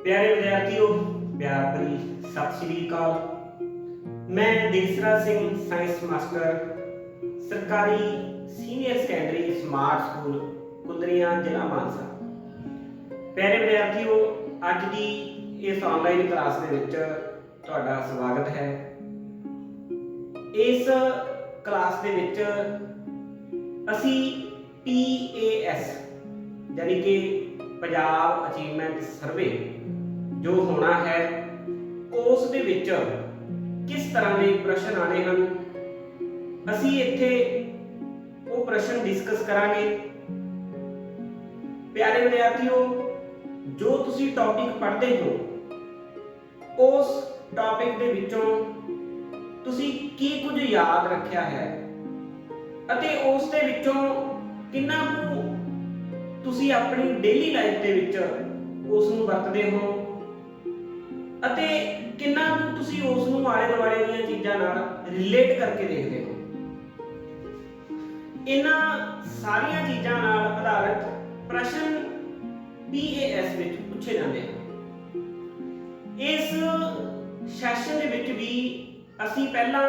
प्यारे विद्यार्थियों, प्यार भरी सत श्री अकाल। मैं देसराज सिंह, साइंस मास्टर, सरकारी senior secondary smart school Kundariya, जिला मानसा। प्यारे विद्यार्थियों, अज की इस ऑनलाइन क्लास के विच तुहाडा स्वागत है। इस क्लास के विच असी PAS यानी कि पंजाब अचीवमेंट सर्वे जो होना है उस दे विच किस तरह के प्रश्न आने हैं, असी इत्थे वो प्रश्न डिस्कस करांगे। प्यारे विद्यार्थियों, जो तुसी टॉपिक पढ़ते हो उस टॉपिक दे विचों तुसी की कुछ याद रखिया है अते उस दे विचों किन्ना कुछ तुसी अपनी डेली लाइफ दे विच उस नूं वरतदे हो अते किन्ना कुछ तुसी उस नूं आले दुआले दीयां चीज़ां नाल रिलेट करके देखदे हो। इन्हां सारियां चीज़ां नाल आधारित प्रश्न PAS विच पूछे जांदे हैं। इस सैशन दे विच भी असी पहला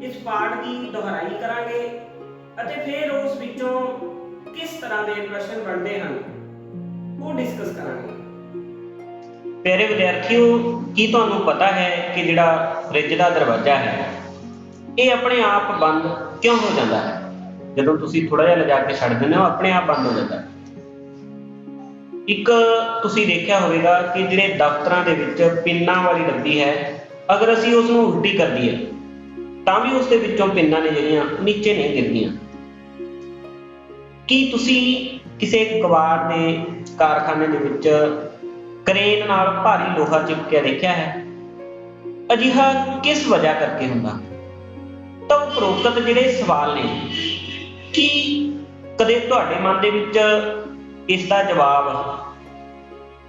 इस पाठ की दोहराई करांगे अते फिर उस विचों किस तरह के प्रश्न बनते हैं वो डिस्कस करांगे। प्यारे विद्यार्थियों, की तुहानूं पता है कि जिहड़ा फ्रिज का दरवाजा है ये अपने आप बंद क्यों हो जाता है? जदों तुसीं थोड़ा जिहा लगा के छड्ड दिंदे हो अपने आप बंद हो जाता है। एक तुसीं देखिया होवेगा कि जिहड़े दफ्तरां दे विच पिन्नां वाली डब्बी है, अगर असीं उस नूं उल्टी कर दईए तां भी उस दे विचों पिन्नां ने जिहड़ियां नीचे नहीं गिरदियां। की तुसीं किसी कबाड़ के कारखाने दे विच करेन नाल भारी लोहा चिपकिया देखिया है? अजिहा किस वजह करके हुंदा? तां उपरोक्त जिहड़े सवाल ने कि कदे तुहाडे मन दे विच इसका जवाब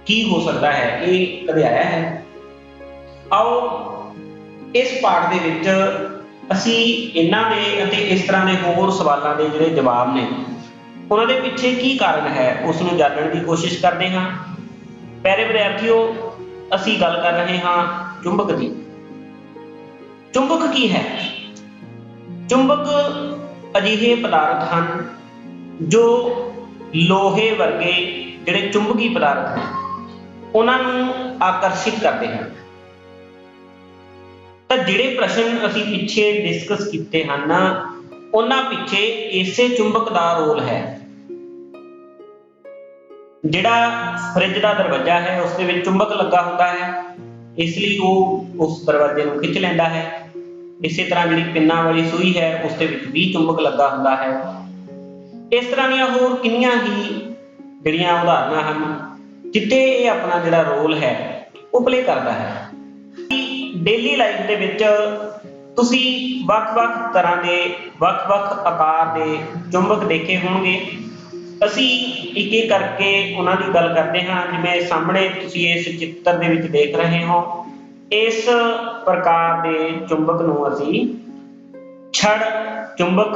की हो सकता है, ये कदे आया है? आओ इस पाठ दे विच असी इन्हां दे अते इस तरह के होर सवालों के जिहड़े जवाब ने उन्हां दे पिछे की कारण है उसनूं जानने की कोशिश करते हैं। प्यारे विद्यार्थियों, असी गल कर रहे हाँ चुंबक की। चुंबक की है? चुंबक अजिहे पदार्थ हैं जो लोहे वर्गे जिहड़े चुंबकी पदार्थ हैं उन्होंने आकर्षित करते हैं। तो जिहड़े प्रश्न असी पिछे डिस्कस किए हैं उन्हां पिछे इसे चुंबक का रोल है। जिहड़ा फ्रिज का दरवाजा है उस दे विच चुंबक लगा होता है, इसलिए वो उस दरवाजे को खिंच लैंदा है। इसी तरह जिहड़ी पिन्नां वाली सूई है उस दे विच भी चुंबक लगा होता है। इस तरह दीयां होर कितनियां ही जिहड़ियां उदाहरणां हन जिथे ये अपना जिहड़ा रोल है वो प्ले करता है। डेली लाइफ दे विच तुसीं वख-वख तरह के वख-वख आकार के चुंबक देखे होणगे। असी एक एक करके उन्होंने गल करते हैं। जिवें सामने तुसीं इस चित्र दे विच देख रहे हो, इस प्रकार के चुंबक नूं असी छड़ चुंबक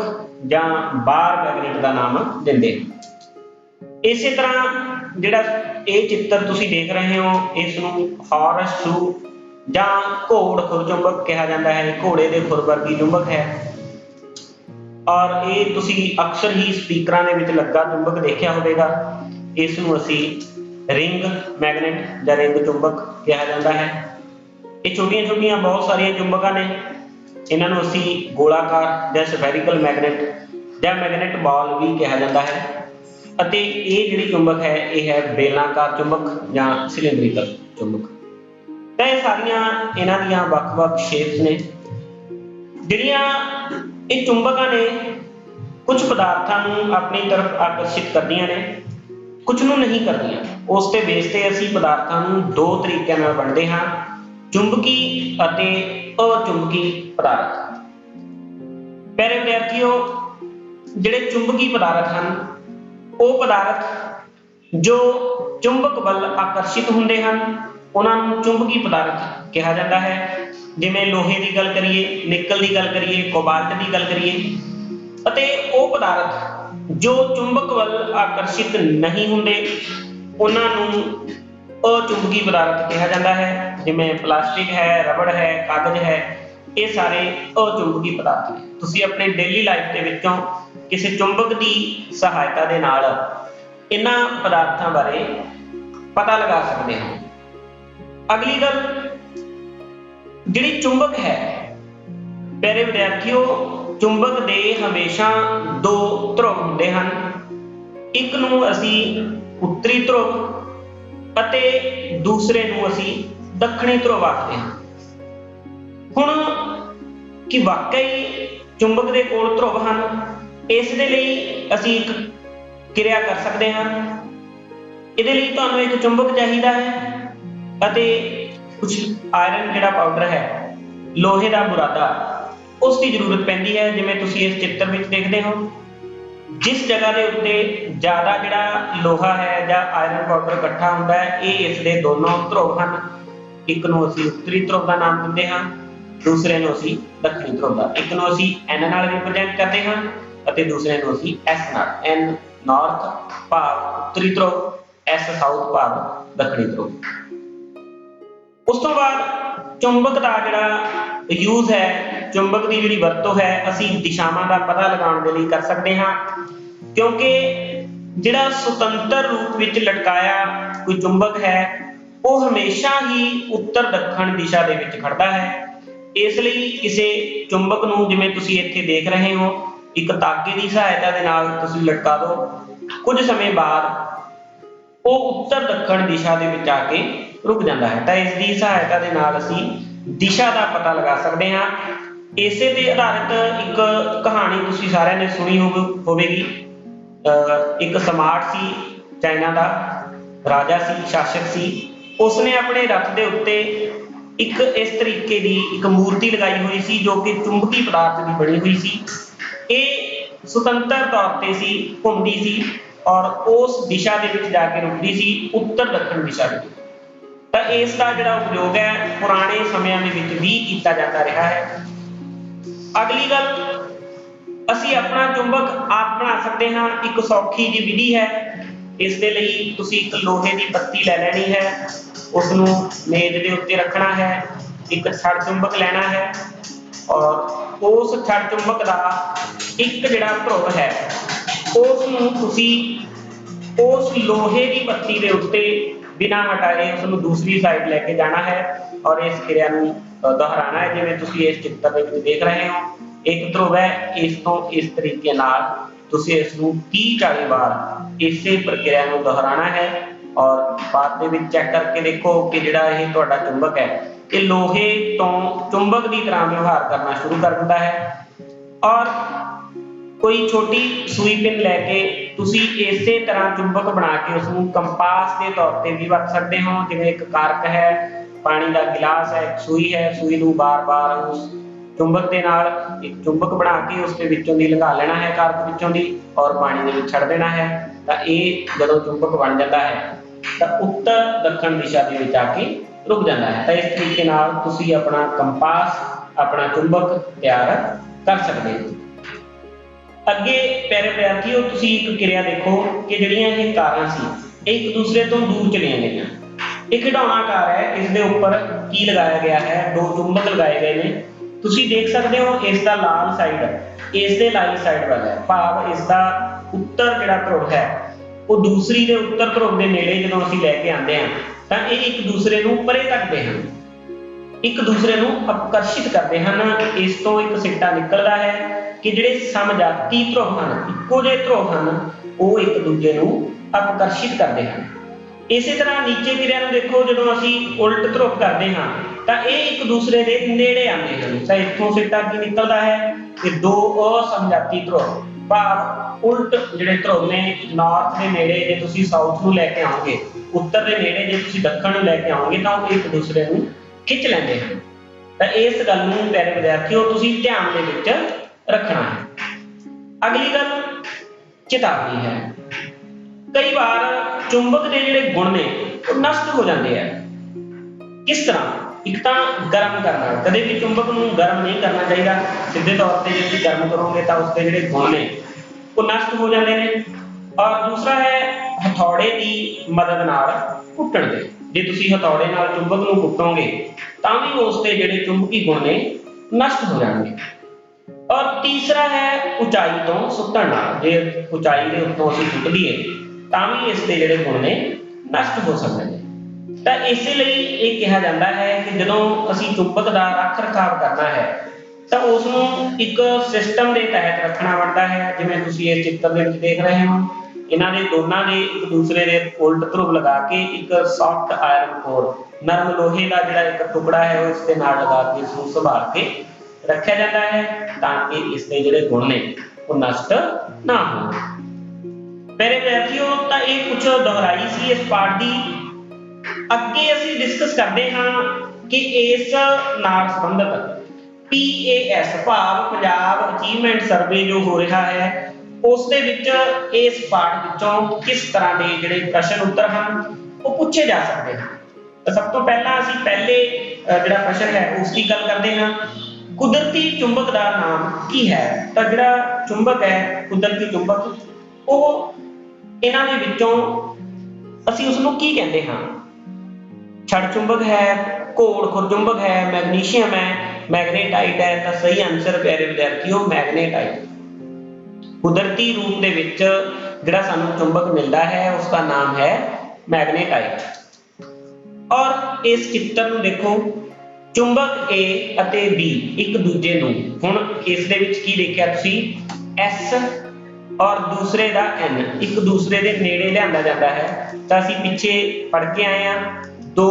जां बार मैगनेट का नाम दिंदे हैं। इसी तरह जिहड़ा ये चित्र तुसीं देख रहे हो इसनूं हॉर्स शू जां घोड़ खुर चुंबक कहा जाता है। घोड़े के खुर वर्गी चुंबक है और ये तुसीं अक्सर ही स्पीकरां दे विच लगा चुंबक देखिया होवेगा। इसनूं असीं रिंग मैगनेट जां रिंग चुंबक कहा जाता है। ये छोटियां छोटियां बहुत सारियां चुंबकां ने, इन्हां नूं असीं गोलाकार जां स्फेरिकल मैगनेट जां मैगनेट बॉल भी कहा जाता है। अते ये जिहड़ी चुंबक है ये है बेलनाकार चुंबक जां सिलेंड्रिकल चुंबक। तो ये सारियां इन्हां दीयां वख-वख शेप्स ने जिहड़ियां ये चुंबकां ने कुछ पदार्थां नूं अपनी तरफ आकर्षित करदियां ने, कुछ नूं नहीं करदियां। उस ते बेस ते असीं पदार्थां नूं दो तरीकिਆਂ नाल वंडदे हां, चुंबकी अते अचुंबकी पदार्थ। प्यारे विद्यार्थियों, जिहड़े चुंबकी पदार्थ हैं वो पदार्थ जो चुंबक वल आकर्षित हुंदे हैं उन्हां नूं चुंबकी पदार्थ कहा जाता है। जिवें लोहे की गल करिए, निकल की गल करिए, कोबाल्ट की गल करिए। अते वो पदार्थ जो चुंबक वल आकर्षित नहीं हुंदे उन्हां नूं अचुंबकी पदार्थ कहा जाता है, जिमें प्लास्टिक है, रबड़ है, कागज है, ये सारे अचुंबकी पदार्थ ने। तुसी अपने डेली लाइफ के विचों किसी चुंबक की सहायता दे नाल इन्हां पदार्थां बारे पता लगा सकते हो। अगली गल, जिहड़ी चुंबक है प्यारे विद्यार्थियों, चुंबक दे हमेशा दो ध्रुव हुंदे हन। एक नूं असीं उत्तरी ध्रुव ਅਤੇ दूसरे नूं असीं दक्षिणी ध्रुव आखदे हां। हुण कि वाकई चुंबक दे कोल ध्रुव हन, इस दे लई असीं एक किरिया कर सकते हैं। इहदे लई तुहानूं एक चुंबक चाहीदा है ਅਤੇ कुछ आयरन जिहड़ा पाउडर है, लोहे का बुरादा, उसकी जरूरत पैंदी है। जिवें तुसीं इस चित्र विच देखदे हो, जिस जगह के उत्ते ज़्यादा जिहड़ा लोहा है या आयरन पाउडर इकट्ठा हुंदा है, ये इसके दोनों ध्रुव हैं। एक नूं असीं उत्तरी ध्रुव का नाम दिंदे हां, दूसरे नूं असीं दक्षिणी ध्रुव का। एक नूं असीं एन नाल रिप्रेजेंट करते हैं ਅਤੇ दूसरे नूं असीं एस नाल। एन नॉर्थ भाव उत्तरी ध्रुव, एस साउथ भाव दक्षिणी ध्रुव। उस तो बाद चुंबक का जिहड़ा यूज है, चुंबक की जिहड़ी वरतों है, असीं दिशावां का पता लगाउण दे लई कर सकते हैं। क्योंकि जिहड़ा सुतंत्र रूप विच लटकाया कोई चुंबक है, वो हमेशा ही उत्तर दक्षिण दिशा दे विच खड़दा है। इसलिए किसी चुंबक नूं जिवें तुसीं इत्थे देख रहे हो, एक धागे की सहायता दे नाल तुसीं लटका दो, कुछ समय बाद वो उत्तर दक्षिण दिशा दे विच आके रुक जाता है। तो इसकी सहायता दे नाल असीं दिशा का पता लगा सकते हैं। इसे ते आधारित एक कहानी तुसीं सारिਆਂ ने सुनी होवेगी। एक सम्राट सी, चाइना का राजा सी, शासक सी, उसने अपने रथ के उत्ते एक इस तरीके की एक मूर्ति लगाई हुई सी, जो कि चुंबकी पदार्थ की बनी हुई सी। ये सुतंत्र तौर पर सी, घूमती सी और उस दिशा के विच जाके रुकती सी, उत्तर दक्षिण दिशा में। तो इसका जिहड़ा उपयोग है पुराने समयां दे विच भी कीता जाता रहा है। अगली गल, असीं अपना चुंबक आप बना सकते हैं। एक सौखी जी विधि है। इस दे लई तुसीं एक लोहे की पत्ती ले लैनी है, उसनूं मेज दे उत्ते रखना है, एक छड़ चुंबक लेना है और उस छड़ चुंबक का एक जिहड़ा ध्रुव है, उसनूं तुसीं उस लोहे की पत्ती के उत्ते बिना हटाए उसनूं दूसरी साइड लेके जाना है और इस क्रिया नूं दोहराना है। जिवें तुसीं इस चित्र में देख रहे हो, एक ध्रुव है, इस तो इस तरीके नाल तुसीं इसनूं 30-40 बार इसे प्रक्रिया नूं दोहराना है और बाद दे विच चेक करके देखो कि जिहड़ा यह तुहाडा चुंबक है, ये लोहे तो चुंबक की तरह व्यवहार करना शुरू कर दिंदा है। और कोई छोटी सूई पिन लैके तुसीं इसे तरह चुंबक बना के उसनूं कंपास के तौर पर भी वरत सकते हो। जिवें एक कारक है, पानी का गिलास है, एक सूई है, सूई नूं बार बार उस चुंबक के नाल एक चुंबक बना के उसके विचों दी लगा लेना है, कारक विचों दी, और पानी दे विच छड़ देना है। तो ये जदों चुंबक बन जाता है तो उत्तर दक्षिण दिशा दे विच आके रुक जाता है। तो इस तरीके नाल तुसीं अपना कंपास, अपना चुंबक तैयार कर सकते हो। अगे प्यारे विद्यार्थियों, तुसीं एक क्रिया देखो कि जिहड़ियां ये कारां सी, एक दूसरे तो दूर चलियां गईयां। एक खिडौना कार है, इसके ऊपर की लगाया गया है, दो चुंबक लगाए गए ने। तुसीं देख सकते हो इसका लाल साइड इसके लाल साइड वाला है, भाव इसका उत्तर जिहड़ा ध्रुव है वो दूसरी के उत्तर ध्रुव के नेड़े जदों असीं लैके आंदे हां तां ये एक दूसरे नूं परे करते हैं, एक दूसरे नूं आकर्षित करते हैं। इस तो एक सिੱਟਾ निकलता है कि जिहड़े समजाती ध्रुव हैं, इक्को जिहे ध्रुव हैं, वो एक दूजे नूं आकर्षित करते हैं। इसी तरह नीचे क्रिया नूं देखो, जदों असीं उल्ट ध्रुव करते हैं तो ये एक दूसरे के नेड़े आते हैं। तो इत्थों सिੱਟਾ की निकलता है कि दो असमजाती ध्रुव, भाव उल्ट जिहड़े ध्रुव ने नॉर्थ के नेड़े जे तुसीं साउथ नूं लैके आओगे, उत्तर के नेड़े जे तुसीं दक्षिण नूं लैके आओगे, तो वो एक दूसरे नूं खिंच लैंदे हैं। तो इस गल नूं प्यारे विद्यार्थियों तुसीं ध्यान दे विच रखना है। अगली गल चेतावनी है। कई बार चुंबक के जिहड़े गुण ने वो नष्ट हो जाते हैं। किस तरह? एक तो गर्म करना, कदे भी चुंबक नूं गर्म नहीं करना चाहिए। सीधे तौर पर जो गर्म करोगे तो उसके जिहड़े गुण ने वो नष्ट हो जाते हैं। और दूसरा है हथौड़े की मदद नाल कुटण दे। जे तुसी हथौड़े नाल चुंबक नूं कुटोगे तां भी उस दे जिहड़े चुंबकी गुण ने नष्ट हो जाणगे। और तीसरा है उचाई तो सुट्टण नाल, जे उचाई दे उत्तों असीं सुट दईए तां भी इस दे जिहड़े गुण ने नष्ट हो सकदे ने। ਤਾਂ ਇਸੇ ਲਈ ਇਹ ਕਿਹਾ ਜਾਂਦਾ ਹੈ ਕਿ ਜਦੋਂ ਅਸੀਂ ਚੁੰਬਕ ਦਾ ਰੱਖ ਰਖਾਵ ਕਰਨਾ ਹੈ ਤਾਂ ਉਸ ਨੂੰ ਇੱਕ ਸਿਸਟਮ ਦੇ ਤਹਿਤ ਰੱਖਣਾ ਬਣਦਾ ਹੈ। ਜਿਵੇਂ ਤੁਸੀਂ ਇਸ ਚਿੱਤਰ ਦੇ ਵਿੱਚ ਦੇਖ ਰਹੇ ਹੋ, ਇਹਨਾਂ ਦੇ ਦੋਨਾਂ ਦੇ ਇੱਕ ਦੂਸਰੇ ਦੇ ਉਲਟ ਧਰੁਵ ਲਗਾ ਕੇ ਇੱਕ ਸੌਫਟ ਆਇਰਨ ਕੋਰ, ਨਰਮ ਲੋਹੇ ਦਾ ਜਿਹੜਾ ਇੱਕ ਟੁਕੜਾ ਹੈ ਉਹ ਇਸ ਦੇ ਨਾਲ ਲਗਾ ਕੇ ਇਸ ਨੂੰ ਸੰਭਾਲ ਕੇ ਰੱਖਿਆ ਜਾਂਦਾ ਹੈ ਤਾਂ ਕਿ ਇਸ ਦੇ ਜਿਹੜੇ ਗੁਣ ਨੇ ਉਹ ਨਸ਼ਟ ਨਾ ਹੋਣ। ਮੇਰੇ ਵਿਦਿਆਰਥੀਓ, ਤਾਂ ਇਹ ਕੁਝ ਦੁਹਰਾਈ ਸੀ ਇਸ ਪਾਠ ਦੀ। ਅੱਗੇ ਅਸੀਂ ਡਿਸਕਸ ਕਰਦੇ ਹਾਂ ਕਿ ਇਸ ਨਾਲ ਸੰਬੰਧਿਤ PAS ਭਾਵ ਪੰਜਾਬ ਅਚੀਵਮੈਂਟ ਸਰਵੇ ਜੋ ਹੋ ਰਿਹਾ ਹੈ ਉਸ ਦੇ ਵਿੱਚ ਇਸ ਪਾਠ ਵਿੱਚੋਂ ਕਿਸ ਤਰ੍ਹਾਂ ਦੇ ਜਿਹੜੇ ਪ੍ਰਸ਼ਨ ਉੱਤਰ ਹਨ ਉਹ ਪੁੱਛੇ ਜਾ ਸਕਦੇ ਹਨ। ਤਾਂ ਸਭ ਤੋਂ ਪਹਿਲਾਂ ਅਸੀਂ ਪਹਿਲੇ ਜਿਹੜਾ ਪ੍ਰਸ਼ਨ ਹੈ ਉਸ ਦੀ ਗੱਲ ਕਰਦੇ ਹਾਂ। ਕੁਦਰਤੀ ਚੁੰਬਕ ਦਾ ਨਾਮ ਕੀ ਹੈ? ਤਾਂ ਜਿਹੜਾ ਚੁੰਬਕ ਹੈ, ਕੁਦਰਤੀ ਚੁੰਬਕ, ਉਹ ਇਹਨਾਂ ਦੇ ਵਿੱਚੋਂ ਅਸੀਂ ਉਸ ਨੂੰ ਕੀ ਕਹਿੰਦੇ ਹਾਂ? ਛੜ ਚੁੰਬਕ ਹੈ, ਘੋੜ ਖੁਰਚੁੰਬਕ ਹੈ, ਮੈਗਨੀਸ਼ੀਅਮ ਹੈ, मैग्नेटाइट है। तो सही आंसर प्यारे विद्यार्थियों मैग्नेटाइट। कुदरती रूप दे विच जिहड़ा सानू चुंबक मिलता है उसका नाम है मैग्नेटाइट। और इस चित्र नूं देखो, चुंबक A अते B एक दूजे नूं, हुण इस दे विच की देखिया तुसीं S और दूसरे दा N एक दूसरे दे नेड़े लिआंदा जांदा है। तां असीं पिछे पढ़ के आए हां, दो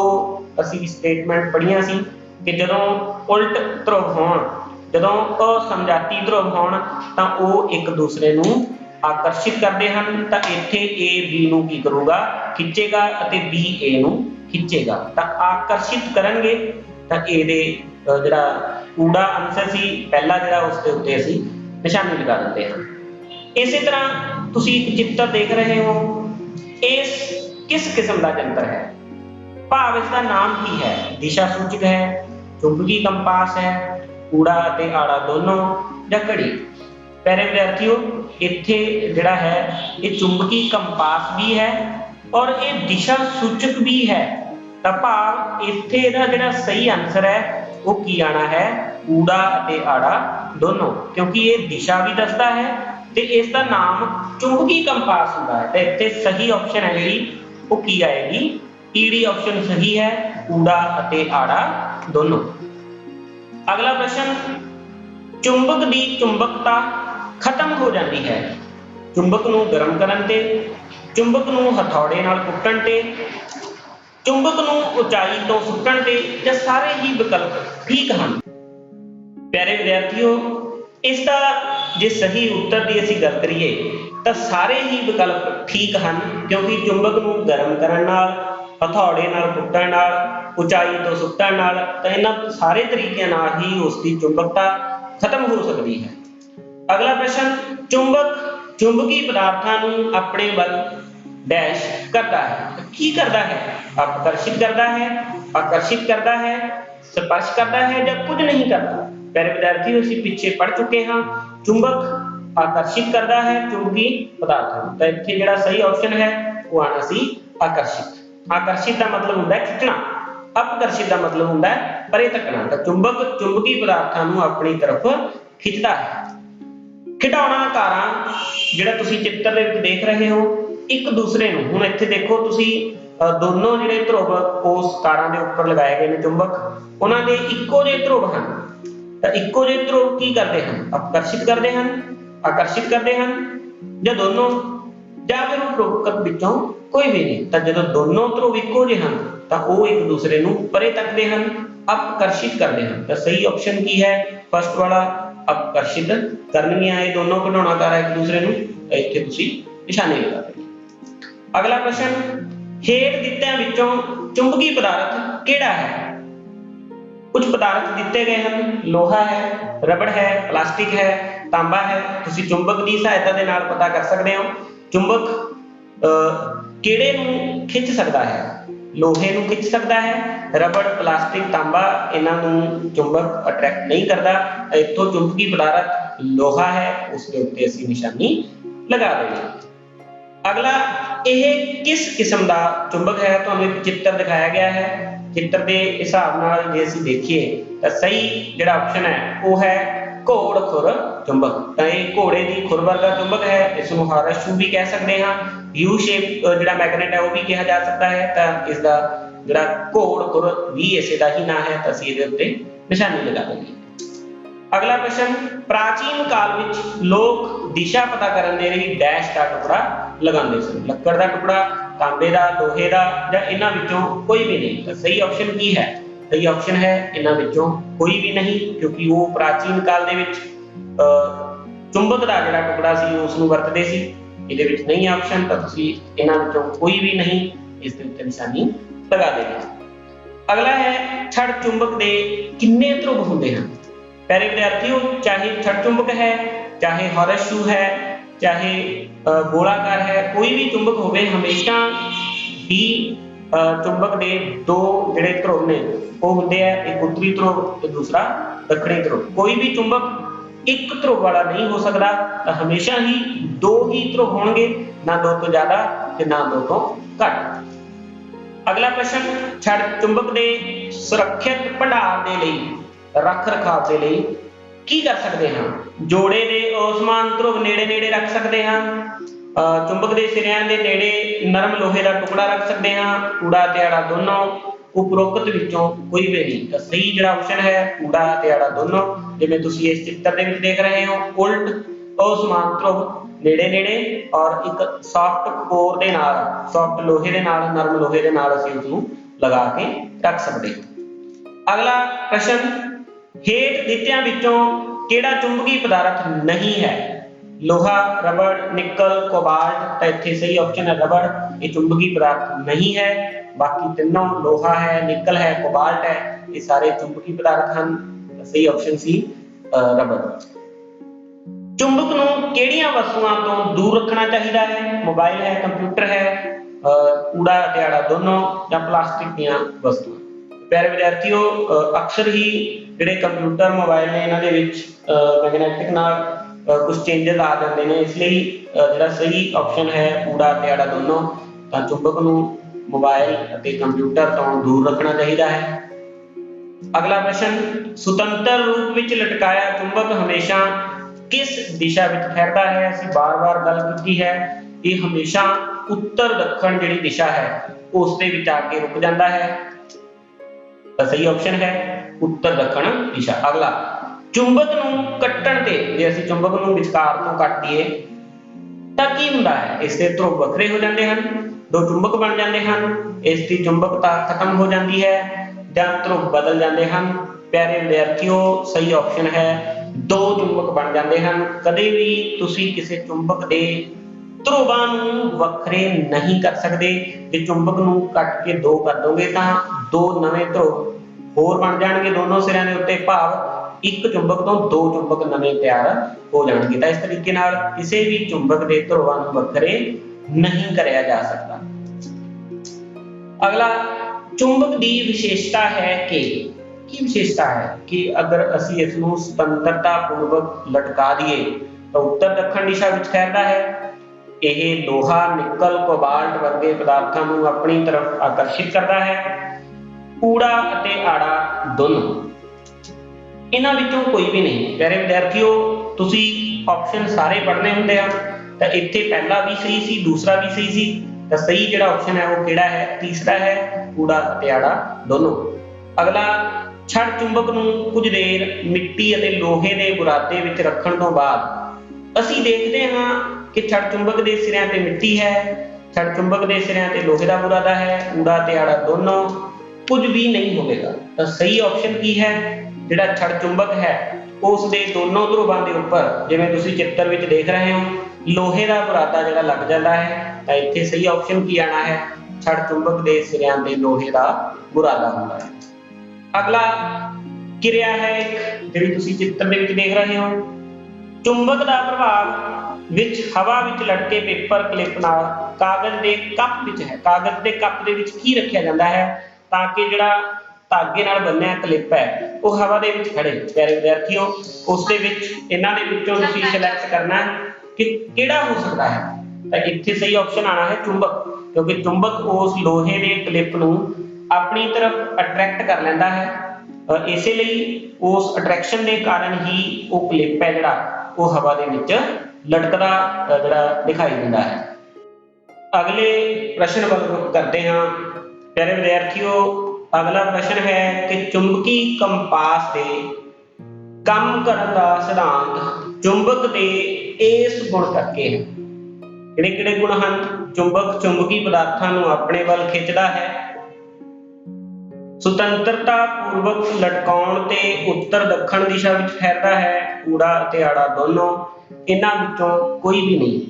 असीं स्टेटमेंट पढ़ियां सी कि जदों उल्ट ध्रुव होण, जदों असमजाती ध्रुव होण तां ओह एक दूसरे नूं आकर्षित करदे हन। तां इत्थे A B नूं की करूगा? खिंचेगा अते B A नूं खिंचेगा। तां आकर्षित करनगे तां A दे जिहड़ा ऊड़ा आंसर सी पहला जिहड़ा उस दे उत्ते असीं निशानी लगा दिंदे हां। इसे तरह तुसीं एक चित्र देख रहे हो, इस किस किस्म का यंत्र है? भाव इसका नाम की है? दिशा सूचक है, चुंबकी कंपास है, कूड़ा ते आड़ा दोनों, या घड़ी? प्यारे विद्यार्थियों, इत्थे जिहड़ा है ये चुंबकी कंपास भी है और ये दिशा सूचक भी है। तां भाव इत्थे दा जिहड़ा सही आंसर है वो की आना है? कूड़ा ते आड़ा दोनों, क्योंकि ये दिशा भी दसदा है ते इसका नाम चुंबकी कंपास हुंदा है। ते इत्थे सही ऑप्शन है जिहड़ी वो की आएगी? ईडी ऑप्शन सही है, कूड़ा अते आड़ा दोनों। अगला प्रश्न, चुंबक दी चुंबकता खत्म हो जाती है चुंबक नूं गर्म करन ते, चुंबक नूं हथौड़े नाल कुट्टण ते, चुंबक नूं उचाई तो सुट्टण ते, या सारे ही विकल्प ठीक हैं? प्यारे विद्यार्थियों, इसका जे सही उत्तर की असीं गल करिए तां सारे ही विकल्प ठीक हैं, क्योंकि चुंबक नूं गर्म करन नाल, हथौड़े नाल कुट्टण नाल, उचाई तो सुट्टण नाल, तां इन्हां सारे तरीकिਆਂ नाल ही उसकी चुंबकता खत्म हो सकती है। अगला प्रश्न, चुंबक चुंबकी पदार्थां नूं अपने वल डैश करता है। की करता है? आकर्षित करता है, आकर्षित करता है, स्पर्श करता है, या कुछ नहीं करता? प्यारे विद्यार्थियों, असीं पिछे पढ़ चुके हैं चुंबक आकर्षित करता है चुंबकी पदार्थां नूं। तां इत्थे जिहड़ा सही ऑप्शन है वो आना सी आकर्षित। आकर्षित का मतलब होता है खिंचना, अपकर्षित का मतलब होता है परे धक्कना। तो चुंबक चुंबकी पदार्थां नूं अपनी तरफ खिंचता है। खिडौणा तारां जिहड़ा तुसीं चित्र दे विच देख रहे हो एक दूसरे नूं, हुण इत्थे देखो तुसीं दोनों जिहड़े ध्रुव उस तारां दे उपर लगाए गए ने चुंबक, उन्हां दे इक्को जिहे ध्रुव हन। तां इक्को जिहे ध्रुव की करदे हन? अपकर्षित करदे हन, आकर्षित करदे हन, ਜਾਂ दोनों, ਜਾਂ फिर उपरोक्त ਵਿੱਚੋਂ कोई भी नहीं। तो जो दोनों ध्रुव इक्को जिहे हन तो वो एक दूसरे नूं परे तकदे हन, अपकर्षित करते हैं। तो सही ऑप्शन की है? फर्स्ट वाला, अपकर्षित करनगियां ये दोनों खिडौणा तारा एक दूसरे नूं। इत्थे तुसीं निशानी लगा देनी। अगला प्रश्न, हेठ दित्तिਆਂ ਵਿੱਚੋਂ चुंबकी पदार्थ किहड़ा है? कुछ पदार्थ दिते गए हैं, लोहा है, रबड़ है, प्लास्टिक है, तांबा है। तुसीं चुंबक की सहायता के नाल पता कर सकते हो चुंबक किहड़े नूं खिंच सकता है? लोहे नूं खिंच सकता है, रबड़, प्लास्टिक, तांबा इन्हां नूं चुंबक अट्रैक्ट नहीं करता। इत्थों चुंबकी पदार्थ लोहा है, उसके उत्ते असीं निशानी लगा देंगे। अगला, ਇਹ ਕਿਸ ਕਿਸਮ ਦਾ ਚੁੰਬਕ ਹੈ? ਤੁਹਾਨੂੰ ਇੱਕ ਚਿੱਤਰ ਦਿਖਾਇਆ ਗਿਆ ਹੈ। ਚਿੱਤਰ ਦੇ ਹਿਸਾਬ ਨਾਲ ਜੇ ਅਸੀਂ ਦੇਖੀਏ ਤਾਂ ਸਹੀ ਜਿਹੜਾ ਆਪਸ਼ਨ ਹੈ ਉਹ ਹੈ ਘੋੜ ਖੁਰ ਚੁੰਬਕ। ਤਾਂ ਇਹ ਘੋੜੇ ਦੀ ਖੁਰ ਵਰਗਾ ਚੁੰਬਕ ਹੈ। ਇਸ ਨੂੰ ਹਾਰਸ ਸ਼ੂ ਵੀ ਕਹਿ ਸਕਦੇ ਹਾਂ। ਯੂ ਸ਼ੇਪ ਜਿਹੜਾ ਮੈਗਨੇਟ ਹੈ ਉਹ ਵੀ ਕਿਹਾ ਜਾ ਸਕਦਾ ਹੈ। ਤਾਂ ਇਸ ਦਾ ਜਿਹੜਾ ਘੋੜ ਖੁਰ ਵੀ ਇਸੇ ਦਾ ਹੀ ਨਾਂ ਹੈ। ਤਾਂ ਅਸੀਂ ਇਹਦੇ ਉੱਤੇ ਨਿਸ਼ਾਨੀ ਲਗਾ ਦੇਣੀ। ਅਗਲਾ ਪ੍ਰਸ਼ਨ, ਪ੍ਰਾਚੀਨ ਕਾਲ ਵਿੱਚ ਲੋਕ ਦਿਸ਼ਾ ਪਤਾ ਕਰਨ ਦੇ ਲਈ ਡੈਸ਼ ਦਾ ਟੁਕੜਾ ਲਗਾਉਂਦੇ ਸਨ। ਲੱਕੜ ਦਾ ਟੁਕੜਾ, ਤਾਂਬੇ ਦਾ, ਲੋਹੇ ਦਾ, ਜਾਂ ਇਹਨਾਂ ਵਿੱਚੋਂ ਕੋਈ ਵੀ ਨਹੀਂ। ਤਾਂ ਸਹੀ ਆਪਸ਼ਨ ਕੀ ਹੈ? ਸਹੀ ਆਪਸ਼ਨ ਹੈ ਇਹਨਾਂ ਵਿੱਚੋਂ ਕੋਈ ਵੀ ਨਹੀਂ, ਕਿਉਂਕਿ ਉਹ ਪ੍ਰਾਚੀਨ ਕਾਲ ਦੇ ਵਿੱਚ ਚੁੰਬਕ ਦਾ ਜਿਹੜਾ ਟੁਕੜਾ ਸੀ ਉਸ ਨੂੰ ਵਰਤਦੇ ਸੀ। ਇਹਦੇ ਵਿੱਚ ਨਹੀਂ ਆਪਸ਼ਨ, ਤਾਂ ਤੁਸੀਂ ਇਹਨਾਂ ਵਿੱਚੋਂ ਕੋਈ ਵੀ ਨਹੀਂ ਇਸ ਦੇ ਉੱਤੇ ਨਿਸ਼ਾਨੀ ਲਗਾ ਦੇਣੀ। ਅਗਲਾ ਹੈ, ਛੜ ਚੁੰਬਕ ਦੇ ਕਿੰਨੇ ਧਰੁਵ ਹੁੰਦੇ ਹਨ? प्यारे विद्यार्थियों, चाहे छड़ चुंबक है, चाहे हॉर्स शू है, चाहे गोलाकार है, कोई भी चुंबक होवे हमेशा ही चुंबक के दो जिहड़े ध्रुव ने वो हुंदे हैं, एक उत्तरी ध्रुव ते दूसरा दक्षिणी ध्रुव। कोई भी चुंबक एक ध्रुव वाला नहीं हो सकता। तो हमेशा ही दो ही ध्रुव होंगे, ना दो तो ज्यादा ते ना दो तो घट। अगला प्रश्न, छड़ चुंबक के सुरक्षित भंडार दे लई रख रखाव के लिए की कर सकते हैं? जोड़े के असमान ध्रुव नेड़े नेड़े रख सकते हैं। चुंबक के सिरियां के नेड़े नरम लोहे का टुकड़ा रख सकते हैं। कूड़ा ते आड़ा दोनों, उपरोक्त विचों कोई भी नहीं। तो सही जो ऑप्शन है कूड़ा ते आड़ा दोनों। जिवें तुसीं इस चित्र दे विच देख रहे हो, उल्ट असमान ध्रुव नेड़े नेड़े और एक सॉफ्ट कोर दे नाल, सॉफ्ट लोहे दे नाल, नरम लोहे दे नाल असीं उसनूं लगा के रख सकते हैं। अगला प्रश्न, हेठ दित्तियां विचों किहड़ा चुंबकी पदार्थ नहीं है? लोहा, रबड़, निकल, कोबाल्ट। तो इत्थे सही ऑप्शन है रबड़। ये चुंबकी पदार्थ नहीं है। बाकी तीनों लोहा है, निकल है, कोबाल्ट है, ये सारे चुंबकी पदार्थ हैं। सही ऑप्शन सी रबड़। चुंबक नूं किहड़ियां वस्तुआं तो दूर रखना चाहिए है? मोबाइल है, कंप्यूटर है, कूड़ा ते आड़ा दोनों, या प्लास्टिक दीयां वस्तुआं। प्यारे विद्यार्थियों, अक्सर ही ਜਿਹੜੇ ਕੰਪਿਊਟਰ ਮੋਬਾਈਲ ਨੇ ਇਹਨਾਂ ਦੇ ਵਿੱਚ ਮੈਗਨੈਟਿਕ ਨਾਲ ਕੁਝ ਚੇਂਜਸ ਆ ਜਾਂਦੇ ਨੇ। ਇਸ ਲਈ ਜਿਹੜਾ ਸਹੀ ਆਪਸ਼ਨ ਹੈ ਕੂੜਾ ਤੇ ਆੜਾ ਦੋਨੋਂ। ਤਾਂ ਚੁੰਬਕ ਨੂੰ ਮੋਬਾਈਲ ਅਤੇ ਕੰਪਿਊਟਰ ਤੋਂ ਦੂਰ ਰੱਖਣਾ ਚਾਹੀਦਾ ਹੈ। ਅਗਲਾ ਪ੍ਰਸ਼ਨ, ਸੁਤੰਤਰ ਰੂਪ ਵਿੱਚ ਲਟਕਾਇਆ ਚੁੰਬਕ ਹਮੇਸ਼ਾ ਕਿਸ ਦਿਸ਼ਾ ਵਿੱਚ ਫਿਰਦਾ ਹੈ? ਅਸੀਂ ਬਾਰ-ਬਾਰ ਗੱਲ ਕੀਤੀ ਹੈ, ਇਹ ਹਮੇਸ਼ਾ ਉੱਤਰ ਦੱਖਣ ਜਿਹੜੀ ਦਿਸ਼ਾ ਹੈ ਉਸ ਦੇ ਵਿੱਚ ਆ ਕੇ ਰੁਕ ਜਾਂਦਾ ਹੈ। ਤਾਂ ਸਹੀ ਆਪਸ਼ਨ ਹੈ उत्तर दक्षिण दिशा। अगला, चुंबक नूं कट्टण ते जे असीं चुंबक नूं विचकार तो कट दईए तां की हुंदा है? इसके ध्रुव वखरे हो जाते हैं, दो चुंबक बन जाते हैं, इसकी चुंबकता खत्म हो जाती है, जां ध्रुव बदल जाते हैं। प्यारे विद्यार्थियों, सही ऑप्शन है दो चुंबक बन जाते हैं। कदे भी तुसीं किसी चुंबक के ध्रुवां नूं वखरे नहीं कर सकते। जे चुंबक नूं कट के दो कर दोगे तां दो नवे ध्रुव होर बन जाएंगे दोनों सिरों के उत्ते, भाव एक चुंबक तो दो चुंबक नवे तैयार हो जाएंगे। तो इस तरीके नाल किसी भी चुंबक के ध्रुवां नूं वखरे नहीं करया जा सकता। अगला, चुंबक की विशेषता है कि की विशेषता है कि अगर असीं इस नूं सुतंत्रता पूर्वक लटका दिए तो उत्तर दक्षिण दिशा विच फैलदा है। यह लोहा, निकल, कोबाल्ट वर्गे पदार्थों नूं अपनी तरफ आकर्षित करता है। कूड़ा अते आड़ा दोनों, इन्हां विचों कोई भी नहीं। प्यारे विद्यार्थियों, तुसीं ऑप्शन सारे पढ़ने हुंदे हैं। तो इत्थे पहला भी सही सी, दूसरा भी सही सी। तो सही जिहड़ा ऑप्शन है वो किहड़ा है? तीसरा है कूड़ा अते आड़ा दोनों। अगला, छड़ चुंबक नूं कुछ देर मिट्टी अते लोहे दे बुरादे विच रखण तों बाद असीं देखदे हां कि छड़ चुंबक दे सिरिਆਂ ते मिट्टी है, छड़ चुंबक दे सिरिਆਂ ते लोहे दा बुरादा है, कूड़ा अते आड़ा दोनों, कुछ भी नहीं होगा। तो सही ऑप्शन की है जिहड़ा छड़ चुंबक है उस दे दोनों ध्रुवां दे उपर, जिवें तुसीं चित्र विच देख रहे हो, लोहे दा बुरादा जिहड़ा लग जाता है। तो इत्थे सही ऑप्शन की आना है छड़ चुंबक दे सिरिਆਂ ते लोहे दा बुरादा हुंदा है। अगला किरिया है एक जिहड़ी तुसीं चित्र दे विच देख रहे हो, चुंबक दा प्रभाव विच हवा विच लटके पेपर क्लिप नाल कागज दे कप विच है। कागज दे कप दे विच की रखिया जांदा है ताकि जिहड़ा धागे नाल बन्निया क्लिप है वो हवा दे विच खड़े। प्यारे विद्यार्थियों, उस दे विच इन्हां दे विचों तुसीं सिलेक्ट करना है कि किहड़ा हो सकता है। ਤਾਂ ਇੱਥੇ ਸਹੀ ਆਪਸ਼ਨ ਆਣਾ ਹੈ ਚੁੰਬਕ, ਕਿਉਂਕਿ ਚੁੰਬਕ ਉਸ ਲੋਹੇ ਦੇ ਕਲਿੱਪ ਨੂੰ ਆਪਣੀ ਤਰਫ ਅਟਰੈਕਟ ਕਰ ਲੈਂਦਾ ਹੈ। ਇਸੇ ਲਈ ਉਸ ਅਟਰੈਕਸ਼ਨ ਦੇ ਕਾਰਨ ਹੀ ਉਹ ਕਲਿੱਪ ਹੈ ਜਿਹੜਾ ਉਹ ਹਵਾ ਦੇ ਵਿੱਚ ਲਟਕਦਾ ਜਿਹੜਾ ਦਿਖਾਈ ਦਿੰਦਾ ਹੈ। ਅਗਲੇ ਪ੍ਰਸ਼ਨ ਵੱਲ ਰੁਖ ਕਰਦੇ ਹਾਂ। ਪਿਆਰੇ ਵਿਦਿਆਰਥੀਓ, ਅਗਲਾ ਪ੍ਰਸ਼ਨ ਹੈ ਕਿ ਚੁੰਬਕੀ ਕੰਪਾਸ ਦੇ ਕੰਮ ਕਰਨ ਦਾ ਸਿਧਾਂਤ ਚੁੰਬਕ ਦੇ ਇਸ ਗੁਣ ਕਰਕੇ ਹੈ। ਕਿਹੜੇ ਗੁਣ ਹਨ? ਚੁੰਬਕ ਚੁੰਬਕੀ ਪਦਾਰਥਾਂ ਨੂੰ ਆਪਣੇ ਵੱਲ ਖਿੱਚਦਾ ਹੈ, ਸੁਤੰਤਰਤਾ ਪੂਰਵਕ ਲਟਕਾਉਣ ਤੇ ਉੱਤਰ ਦੱਖਣ ਦਿਸ਼ਾ ਵਿੱਚ ਫੈਰਦਾ ਹੈ, ਊੜਾ ਅਤੇ ਆੜਾ ਦੋਨੋਂ, ਇਹਨਾਂ ਵਿੱਚੋਂ ਕੋਈ ਵੀ ਨਹੀਂ।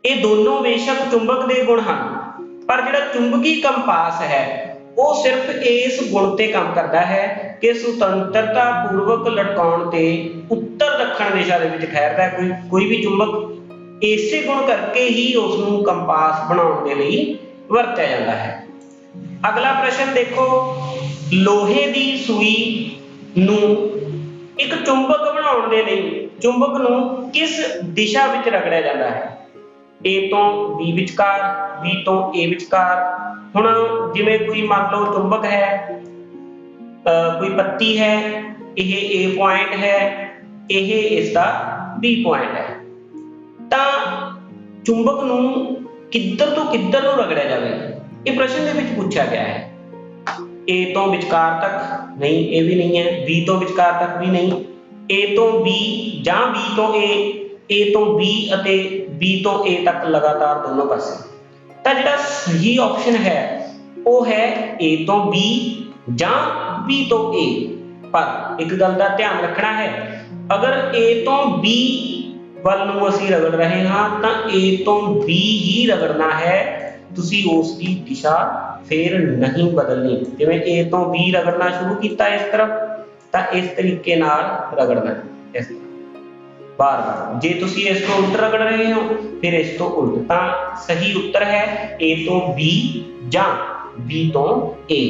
ਇਹ ਦੋਨੋਂ ਬੇਸ਼ੱਕ ਚੁੰਬਕ ਦੇ ਗੁਣ ਹਨ, ਪਰ ਜਿਹੜਾ ਚੁੰਬਕੀ ਕੰਪਾਸ ਹੈ ਉਹ ਸਿਰਫ ਇਸ ਗੁਣ ਤੇ ਕੰਮ ਕਰਦਾ ਹੈ ਕਿ ਸੁਤੰਤਰਤਾ ਪੂਰਵਕ ਲਟਕਾਉਣ ਤੇ ਉੱਤਰ ਦੱਖਣ ਦਿਸ਼ਾ ਦੇ ਵਿੱਚ ਫੈਰਦਾ ਹੈ। ਕੋਈ ਵੀ ਚੁੰਬਕ ਇਸੇ ਗੁਣ ਕਰਕੇ ਹੀ ਉਸ ਨੂੰ ਕੰਪਾਸ ਬਣਾਉਣ ਦੇ ਲਈ ਵਰਤਿਆ ਜਾਂਦਾ ਹੈ। ਅਗਲਾ ਪ੍ਰਸ਼ਨ ਦੇਖੋ, ਲੋਹੇ ਦੀ ਸੂਈ ਨੂੰ ਇੱਕ ਚੁੰਬਕ ਬਣਾਉਣ ਦੇ ਲਈ ਚੁੰਬਕ ਨੂੰ ਕਿਸ ਦਿਸ਼ਾ ਵਿੱਚ ਰਗੜਿਆ ਜਾਂਦਾ ਹੈ? A ਤੋਂ B ਵਿਚਕਾਰ, B ਤੋਂ A ਵਿਚਕਾਰ। ਹੁਣ ਜਿਵੇਂ ਕੋਈ ਮੰਨ ਲਓ ਚੁੰਬਕ ਹੈ, ਕੋਈ ਪੱਤੀ ਹੈ, ਇਹ A ਪੁਆਇੰਟ ਹੈ, ਇਹ ਇਸ ਦਾ B ਪੁਆਇੰਟ ਹੈ, ਤਾਂ ਚੁੰਬਕ ਨੂੰ ਕਿੱਧਰ ਤੋਂ ਕਿੱਧਰ ਨੂੰ ਰਗੜਿਆ ਜਾਵੇ, ਇਹ ਪ੍ਰਸ਼ਨ ਦੇ ਵਿੱਚ ਪੁੱਛਿਆ ਗਿਆ ਹੈ। A ਤੋਂ ਵਿਚਕਾਰ ਤੱਕ ਨਹੀਂ, ਇਹ ਵੀ ਨਹੀਂ ਹੈ। B ਤੋਂ ਵਿਚਕਾਰ ਤੱਕ ਵੀ ਨਹੀਂ। A ਤੋਂ B ਜਾਂ B ਤੋਂ A, A ਤੋਂ B ਅਤੇ B ਤੋਂ A ਤੱਕ ਲਗਾਤਾਰ ਦੋਨੋਂ ਪਾਸੇ। ਤਾਂ ਜਿਹੜਾ ਸਹੀ ਆਪਸ਼ਨ ਹੈ ਉਹ ਹੈ A ਤੋਂ B ਜਾਂ B ਤੋਂ A। ਪਰ ਇੱਕ ਗੱਲ ਦਾ ਧਿਆਨ ਰੱਖਣਾ ਹੈ, ਅਗਰ A ਤੋਂ B ਵੱਲ ਨੂੰ ਅਸੀਂ ਰਗੜ ਰਹੇ ਹਾਂ ਤਾਂ A ਤੋਂ B ਹੀ ਰਗੜਨਾ ਹੈ, ਤੁਸੀਂ ਉਸ ਦੀ ਦਿਸ਼ਾ ਫੇਰ ਨਹੀਂ ਬਦਲਣੀ। ਜਿਵੇਂ A ਤੋਂ B ਰਗੜਨਾ ਸ਼ੁਰੂ ਕੀਤਾ ਇਸ ਤਰਫ, ਤਾਂ ਇਸ ਤਰੀਕੇ ਨਾਲ ਰਗੜਨਾ, ਇਸ ਤਰ੍ਹਾਂ ਬਾਰ-ਬਾਰ। ਜੇ ਤੁਸੀਂ ਇਸ ਤੋਂ ਉਲਟ ਰਗੜ ਰਹੇ ਹੋ ਫਿਰ ਇਸ ਤੋਂ ਉਲਟ। ਤਾਂ ਸਹੀ ਉੱਤਰ ਹੈ A ਤੋਂ B ਜਾਂ B ਤੋਂ A।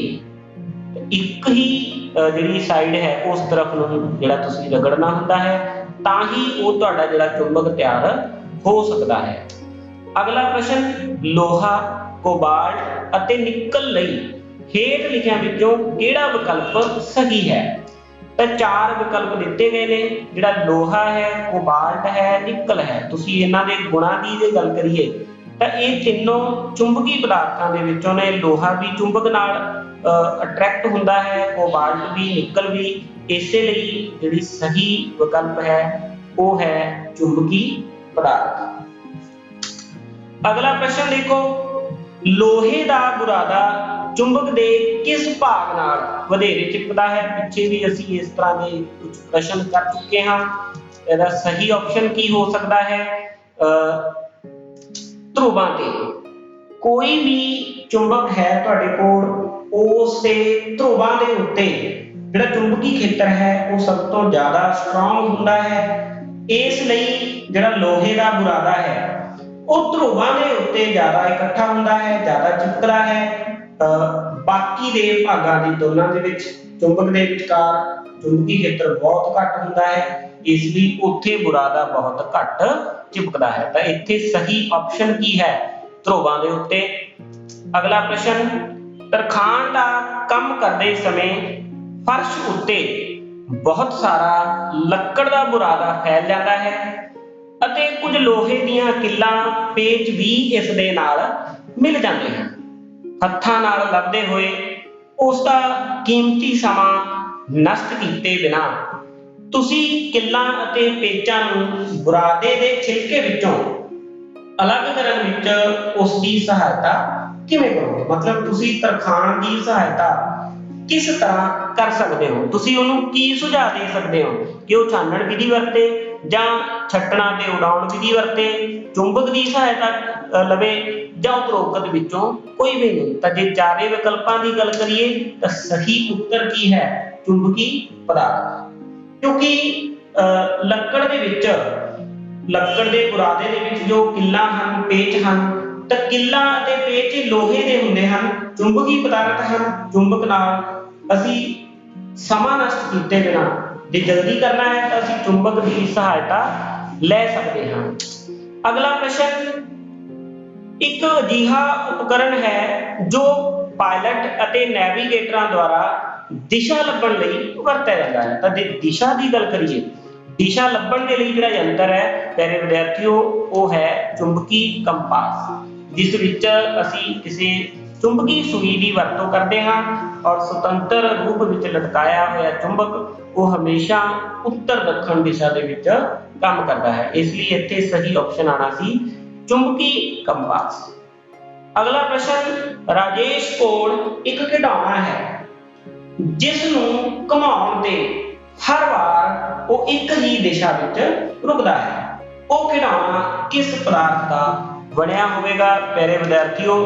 ਇੱਕ ਹੀ ਜਿਹੜੀ ਸਾਈਡ ਹੈ ਉਸ ਤਰਫ ਨੂੰ ਜਿਹੜਾ ਤੁਸੀਂ ਰਗੜਨਾ ਹੁੰਦਾ ਹੈ, ਤਾਂ ਹੀ ਉਹ ਤੁਹਾਡਾ ਜਿਹੜਾ ਚੁੰਬਕ ਤਿਆਰ ਹੋ ਸਕਦਾ ਹੈ। ਅਗਲਾ ਪ੍ਰਸ਼ਨ, ਲੋਹਾ, ਕੋਬਾਲਟ ਅਤੇ ਨਿੱਕਲ ਲਈ ਹੇਠ ਲਿਖਿਆਂ ਵਿੱਚੋਂ ਕਿਹੜਾ ਵਿਕਲਪ ਸਹੀ ਹੈ? ਤਾਂ ਚਾਰ ਵਿਕਲਪ ਦਿੱਤੇ ਗਏ ਨੇ, ਜਿਹੜਾ ਲੋਹਾ ਹੈ, ਕੋਬਾਲਟ ਹੈ, ਨਿੱਕਲ ਹੈ। ਤੁਸੀਂ ਇਹਨਾਂ ਦੇ ਗੁਣਾਂ ਦੀ ਜੇ ਗੱਲ ਕਰੀਏ ਤਾਂ ਇਹ ਤਿੰਨੋਂ ਚੁੰਬਕੀ ਪਦਾਰਥਾਂ ਦੇ ਵਿੱਚੋਂ ਨੇ। ਲੋਹਾ ਵੀ ਚੁੰਬਕ ਨਾਲ ਅਟਰੈਕਟ ਹੁੰਦਾ ਹੈ, ਕੋਬਾਲਟ ਵੀ, ਨਿੱਕਲ ਵੀ। ਇਸੇ ਲਈ ਜਿਹੜੀ ਸਹੀ ਵਿਕਲਪ ਹੈ ਉਹ ਹੈ ਚੁੰਬਕੀ ਪਦਾਰਥ। ਅਗਲਾ ਪ੍ਰਸ਼ਨ ਦੇਖੋ, ਲੋਹੇ ਦਾ ਬੁਰਾਦਾ ਚੁੰਬਕ ਦੇ ਕਿਸ ਭਾਗ ਨਾਲ ਵਧੇਰੇ ਚਿਪਕਦਾ ਹੈ? ਪਿੱਛੇ ਵੀ ਅਸੀਂ ਇਸ ਤਰ੍ਹਾਂ ਦੇ ਕੁਝ ਪ੍ਰਸ਼ਨ ਕਰ ਚੁੱਕੇ ਹਾਂ। ਇਹਦਾ ਸਹੀ ਆਪਸ਼ਨ ਕੀ ਹੋ ਸਕਦਾ ਹੈ? ਧਰੁਵਾਂ ਤੇ। ਕੋਈ ਵੀ ਚੁੰਬਕ ਹੈ ਤੁਹਾਡੇ ਕੋਲ, ਉਸ ਦੇ ਧਰੁਵਾਂ ਦੇ ਉੱਤੇ ਜਿਹੜਾ ਚੁੰਬਕੀ ਖੇਤਰ ਹੈ ਉਹ ਸਭ ਤੋਂ ਜ਼ਿਆਦਾ ਸਟਰੋਂਗ ਹੁੰਦਾ ਹੈ। ਇਸ ਲਈ ਜਿਹੜਾ ਲੋਹੇ ਦਾ ਬੁਰਾਦਾ ਹੈ ਉਹ ਧਰੁਵਾਂ ਦੇ ਉੱਤੇ ਜ਼ਿਆਦਾ ਇਕੱਠਾ ਹੁੰਦਾ ਹੈ, ਜ਼ਿਆਦਾ ਚਿਪਕਦਾ ਹੈ। ਬਾਕੀ ਦੇ ਭਾਗਾਂ ਦੀ ਤੁਲਨਾ ਦੇ ਵਿੱਚ ਚੁੰਬਕ ਦੇ ਵਿਚਕਾਰ ਚੁੰਬਕੀ ਖੇਤਰ ਬਹੁਤ ਘੱਟ ਹੁੰਦਾ ਹੈ, ਇਸ ਲਈ ਉੱਥੇ ਬੁਰਾਦਾ ਬਹੁਤ ਘੱਟ ਚਿਪਕਦਾ ਹੈ। ਤਾਂ ਇੱਥੇ ਸਹੀ ਆਪਸ਼ਨ ਕੀ ਹੈ? ਧਰੁਵਾਂ ਦੇ ਉੱਤੇ। ਅਗਲਾ ਪ੍ਰਸ਼ਨ, ਤਰਖਾਣ ਦਾ ਕੰਮ ਕਰਦੇ ਸਮੇਂ ਫਰਸ਼ ਉੱਤੇ ਬਹੁਤ ਸਾਰਾ ਲੱਕੜ ਦਾ ਬੁਰਾਦਾ ਫੈਲ ਜਾਂਦਾ ਹੈ ਅਤੇ ਕੁਝ ਲੋਹੇ ਦੀਆਂ ਕਿੱਲਾਂ, ਪੇਚ ਵੀ ਇਸ ਦੇ ਨਾਲ ਮਿਲ ਜਾਂਦੇ ਹਨ। ਹੱਥਾਂ ਨਾਲ ਲੱਭਦੇ ਹੋਏ ਉਸ ਦਾ ਕੀਮਤੀ ਸਮਾਂ ਨਸ਼ਟ ਕੀਤੇ ਬਿਨਾਂ ਤੁਸੀਂ ਕਿੱਲਾਂ ਅਤੇ ਪੇਚਾਂ ਨੂੰ ਬੁਰਾਦੇ ਦੇ ਛਿਲਕੇ ਵਿੱਚੋਂ ਅਲੱਗ ਕਰਨ ਵਿੱਚ ਉਸ ਦੀ ਸਹਾਇਤਾ ਕਿਵੇਂ ਕਰੋਗੇ? ਮਤਲਬ ਤੁਸੀਂ ਤਰਖਾਣ ਦੀ ਸਹਾਇਤਾ ਕਿਸ ਤਰ੍ਹਾਂ ਕਰ ਸਕਦੇ ਹੋ? ਤੁਸੀਂ ਉਹਨੂੰ ਕੀ ਸੁਝਾਅ ਦੇ ਸਕਦੇ ਹੋ ਕਿ ਉਹ ਛਾਨਣ ਵਿਧੀ ਵਰਤੇ ਜਾਂ ਛੱਟਣਾ ਤੇ ਉਡਾਉਣ ਵਿਧੀ ਵਰਤੇ, ਚੁੰਬਕ ਦੀ ਸਹਾਇਤਾ ਲਵੇ ਜਾਂ ਉਪਰੋਕਤ ਵਿੱਚੋਂ ਕੋਈ ਵੀ ਨਹੀਂ? ਤਾਂ ਜੇ ਚਾਰੇ ਵਿਕਲਪਾਂ ਦੀ ਗੱਲ ਕਰੀਏ ਤਾਂ ਸਹੀ ਉੱਤਰ ਕੀ ਹੈ? ਚੁੰਬਕੀ ਪਦਾਰਥ। ਕਿਉਂਕਿ ਲੱਕੜ ਦੇ ਬੁਰਾਦੇ ਦੇ ਵਿੱਚ ਜੋ ਕਿੱਲਾਂ ਹਨ, ਪੇਚ ਹਨ, ਤਾਂ ਕਿੱਲਾਂ ਅਤੇ ਪੇਚ ਲੋਹੇ ਦੇ ਹੁੰਦੇ ਹਨ, ਚੁੰਬਕੀ ਪਦਾਰਥ ਹਨ। ਚੁੰਬਕ ਨਾਲ ਅਸੀਂ ਸਮਾਂ ਨਸ਼ਟ ਕੀਤੇ ਬਿਨਾਂ ਜੇ ਜਲਦੀ ਕਰਨਾ ਹੈ ਤਾਂ ਅਸੀਂ ਚੁੰਬਕ ਦੀ ਸਹਾਇਤਾ ਲੈ ਸਕਦੇ ਹਾਂ। ਅਗਲਾ ਪ੍ਰਸ਼ਨ, ਇੱਕ ਅਜਿਹਾ ਉਪਕਰਨ ਹੈ ਜੋ ਪਾਇਲਟ ਅਤੇ ਨੈਵੀਗੇਟਰਾਂ ਦੁਆਰਾ ਦਿਸ਼ਾ ਲੱਭਣ ਲਈ ਵਰਤਿਆ ਜਾਂਦਾ ਹੈ। ਤਾਂ ਜੇ ਦਿਸ਼ਾ ਦੀ ਗੱਲ ਕਰੀਏ, ਦਿਸ਼ਾ ਲੱਭਣ ਦੇ ਲਈ ਜਿਹੜਾ ਯੰਤਰ ਹੈ ਪਿਆਰੇ ਵਿਦਿਆਰਥੀਓ, ਉਹ ਹੈ ਚੁੰਬਕੀ ਕੰਪਾਸ, ਜਿਸ ਵਿੱਚ ਅਸੀਂ ਕਿਸੇ ਚੁੰਬਕੀ ਸੂਈ ਦੀ ਵਰਤੋਂ ਕਰਦੇ ਹਾਂ ਔਰ ਸੁਤੰਤਰ ਰੂਪ ਵਿੱਚ ਲਟਕਾਇਆ ਹੋਇਆ ਚੁੰਬਕ ਉਹ ਹਮੇਸ਼ਾ ਉੱਤਰ ਦੱਖਣ ਦਿਸ਼ਾ ਦੇ ਵਿੱਚ ਕੰਮ ਕਰਦਾ ਹੈ। ਇਸ ਲਈ ਇੱਥੇ ਸਹੀ ਆਪਸ਼ਨ ਆਣਾ ਸੀ ਚੁੰਬਕੀ ਕੰਪਾਸ। ਅਗਲਾ ਪ੍ਰਸ਼ਨ, ਰਾਜੇਸ਼ ਕੋਲ ਇੱਕ ਖਿਡੌਣਾ ਹੈ ਜਿਸ ਨੂੰ ਘੁਮਾਉਣ ਤੇ ਹਰ ਵਾਰ ਉਹ ਇੱਕ ਹੀ ਦਿਸ਼ਾ ਵਿੱਚ ਰੁਕਦਾ ਹੈ। ਉਹ ਖਿਡੌਣਾ ਕਿਸ ਪਦਾਰਥ ਦਾ ਬਣਿਆ ਹੋਵੇਗਾ? ਪਿਆਰੇ ਵਿਦਿਆਰਥੀਓ,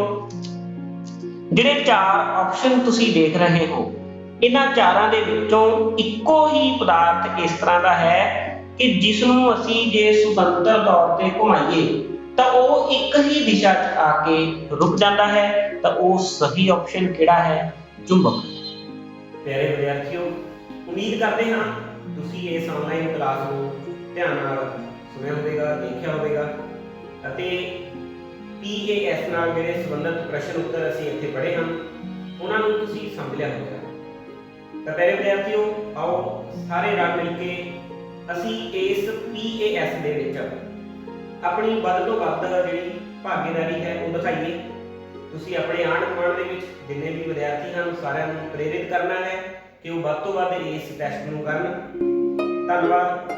ਜਿਹੜੇ ਚਾਰ ਆਪਸ਼ਨ ਤੁਸੀਂ ਦੇਖ ਰਹੇ ਹੋ, ਇਹਨਾਂ ਚਾਰਾਂ ਦੇ ਵਿੱਚੋਂ ਇੱਕੋ ਹੀ ਪਦਾਰਥ ਇਸ ਤਰ੍ਹਾਂ ਦਾ ਹੈ ਕਿ ਜਿਸ ਨੂੰ ਅਸੀਂ ਜੇ ਸੁਤੰਤਰ ਤੌਰ ਤੇ ਘੁਮਾਈਏ ਤਾਂ ਉਹ ਇੱਕ ਹੀ ਦਿਸ਼ਾ 'ਚ ਆ ਕੇ ਰੁਕ ਜਾਂਦਾ ਹੈ। ਤਾਂ ਉਹ ਸਹੀ ਆਪਸ਼ਨ ਕਿਹੜਾ ਹੈ? ਚੁੰਬਕ। ਪਿਆਰੇ ਵਿਦਿਆਰਥੀਓ, ਉਮੀਦ ਕਰਦੇ ਹਾਂ ਤੁਸੀਂ ਇਸ ਆਨਲਾਈਨ ਕਲਾਸ ਨੂੰ ਧਿਆਨ ਨਾਲ ਸੁਣਿਆ ਹੋਵੇਗਾ, ਦੇਖਿਆ ਹੋਵੇਗਾ ਅਤੇ PAS ਨਾਲ ਜਿਹੜੇ ਸੰਬੰਧਿਤ ਪ੍ਰਸ਼ਨ ਉੱਤਰ ਅਸੀਂ ਇੱਥੇ ਪੜ੍ਹੇ ਹਨ ਉਹਨਾਂ ਨੂੰ ਤੁਸੀਂ ਸਮਝ ਲਿਆ ਹੋਵੇਗਾ। ਤਾਂ ਪਿਆਰੇ ਵਿਦਿਆਰਥੀਓ, ਆਓ ਸਾਰੇ ਰਲ ਮਿਲ ਕੇ ਅਸੀਂ ਇਸ PAS ਦੇ ਵਿੱਚ ਆਪਣੀ ਵੱਧ ਤੋਂ ਵੱਧ ਜਿਹੜੀ ਭਾਗੀਦਾਰੀ ਹੈ ਉਹ ਦਿਖਾਈਏ। ਤੁਸੀਂ ਆਪਣੇ ਆਂਢ ਗੁਆਂਢ ਦੇ ਵਿੱਚ ਜਿੰਨੇ ਵੀ ਵਿਦਿਆਰਥੀ ਹਨ ਸਾਰਿਆਂ ਨੂੰ ਪ੍ਰੇਰਿਤ ਕਰਨਾ ਹੈ ਕਿ ਉਹ ਵੱਧ ਤੋਂ ਵੱਧ ਇਸ ਟੈਸਟ ਨੂੰ ਕਰਨ। ਧੰਨਵਾਦ।